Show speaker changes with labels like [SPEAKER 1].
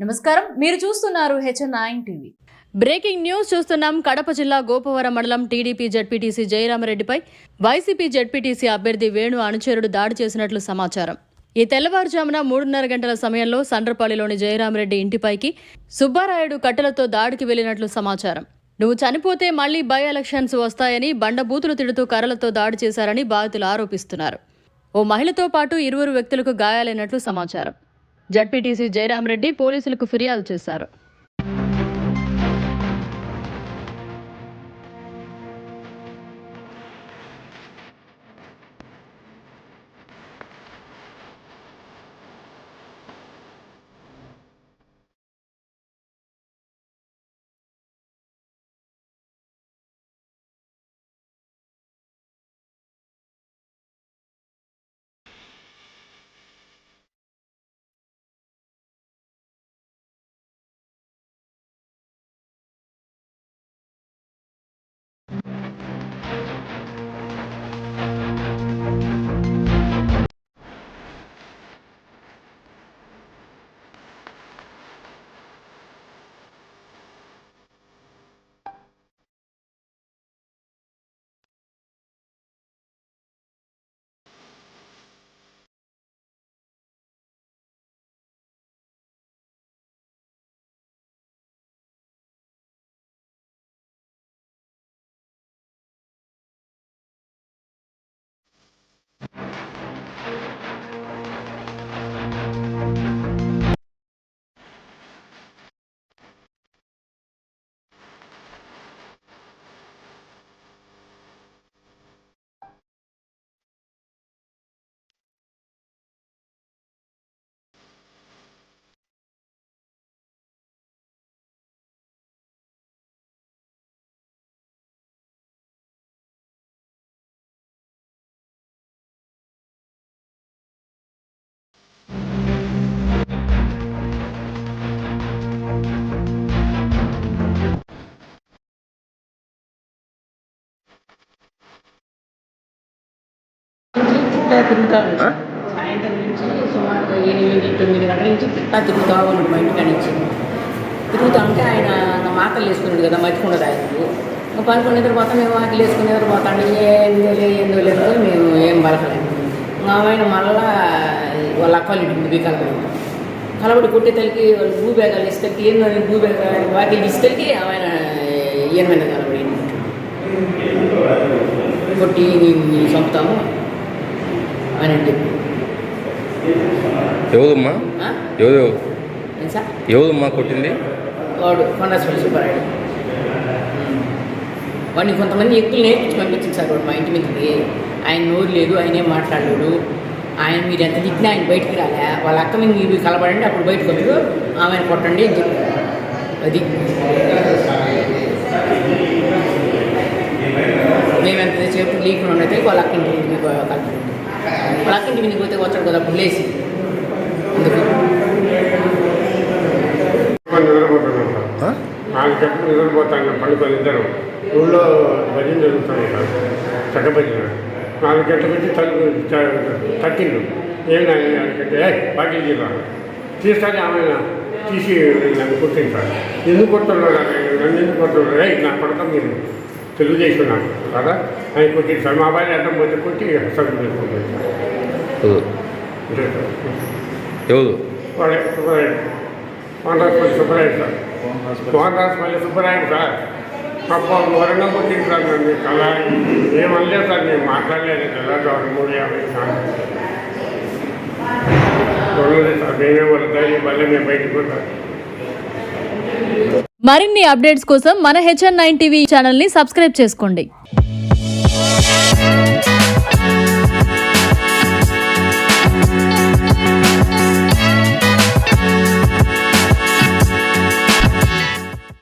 [SPEAKER 1] నమస్కారం, మీరు చూస్తున్నారు HN9 టీవీ.
[SPEAKER 2] బ్రేకింగ్ న్యూస్ చూస్తున్నాం. కడప జిల్లా గోపవరం మండలం టీడీపీ జడ్పీటీసీ జయరామరెడ్డిపై వైసీపీ జడ్పీటీసీ అభ్యర్థి వేణు అనుచరుడు దాడి చేసినట్లు సమాచారం. ఈ తెల్లవారుజామున 3:30 గంటల సమయంలో సండ్రపల్లిలోని జయరామరెడ్డి ఇంటిపైకి సుబ్బారాయుడు కట్టెలతో దాడికి వెళ్లినట్లు సమాచారం. నువ్వు చనిపోతే మళ్లీ బై ఎలక్షన్స్ వస్తాయని బండబూతులు తిడుతూ కర్రలతో దాడి చేశారని బాధితులు ఆరోపిస్తున్నారు. ఓ మహిళతో పాటు 20 వ్యక్తులకు గాయాలైనట్లు సమాచారం. జడ్పీటీసీ జయరామరెడ్డి పోలీసులకు ఫిర్యాదు చేశారు.
[SPEAKER 3] సాయంత్రం నుంచి సుమారు 8-9 గంటల నుంచి తిరుగుతూ ఉన్నాడు. మా ఇంటికాడ నుంచి తిరుగుతూ ఉంటే ఆయన మాటలు వేసుకున్నాడు కదా, మర్చికుండా ఆయనకు పనుకొని నిద్రపోతా. మేము వాకిలు వేసుకుని నిద్రపోతాండి. ఏందో లేదు మేము ఏం బలకలేదు. ఆయన మళ్ళా వాళ్ళ అక్కలు ఇంటికి కలబడి కొట్టే తల్లికి వాళ్ళు భూబేగాలు ఇస్తలకి ఏందో భూబేగా వాకిలు ఇస్తలకి ఆయన ఈయన కలబడి కొట్టి చంపుతాము అని చెప్పి.
[SPEAKER 4] ఎవరమ్మా ఎవరమ్మా కొట్టింది?
[SPEAKER 3] వాడు కొండస్పల్లి సుబ్బారాయుడు. వాడిని కొంతమంది ఎక్కువ నేర్పించి పంపించింది సార్. వాడు మా ఇంటి మీదకి ఆయన నోరు లేదు, ఆయన ఏం మాట్లాడాడు. ఆయన మీరు ఎంత తిట్టినా ఆయన బయటికి రాలే. వాళ్ళ అక్క మీద మీరు కలబడండి, అప్పుడు బయటకు వచ్చాడు. ఆమెను కొట్టండి అని చెప్పి అది మేము ఎంతసేపు లీకుండా ఉండేది. వాళ్ళ అక్క ఇంటి మీదకి కలపండి. వాళ్ళ అక్క ఇంటి మీదకి పోతే వచ్చాడు కదా, అప్పుడు లేచి అందుకు
[SPEAKER 5] 4 గంటలకు నిద్రపోతాను. పండుకొని ఇద్దరు ఊళ్ళో భజన జరుగుతుంది సార్, చక్క భజన. 4 గంటల నుంచి తట్టిండు. ఏమైనా అంటే బాటిల్ జీరా తీస్తానే ఆమె తీసి నన్ను కొట్టింది సార్. ఎందుకు కొడుతున్నాడు? నన్ను ఎందుకు కొడుతున్నాడు? నా కొడతాం మీరు తెలుగుదేశం నాకు కదా ఆయన కొట్టింది సార్. మా అబ్బాయిని అడ్డం పోతే కొట్టి సగం చేసుకుంటుంది
[SPEAKER 4] ఎవరు?
[SPEAKER 5] వాడే సుబ్బరాయుడు, కోనరాజపల్లి సుబ్బరాయుడు సార్. కోనరాజపల్లి సుబ్బరాయుడు సార్. పాపం వరంగా కొట్టింది సార్ నన్ను. అలా ఏమనలేదు సార్, నేను మాట్లాడలేదు కదా. 3:50 సార్ మేమే వరకు మళ్ళీ మేము బయటకు పోతాం.
[SPEAKER 2] మరిన్ని అప్డేట్స్ కోసం మన HN9 టీవీ ఛానల్ని సబ్స్క్రైబ్ చేసుకోండి.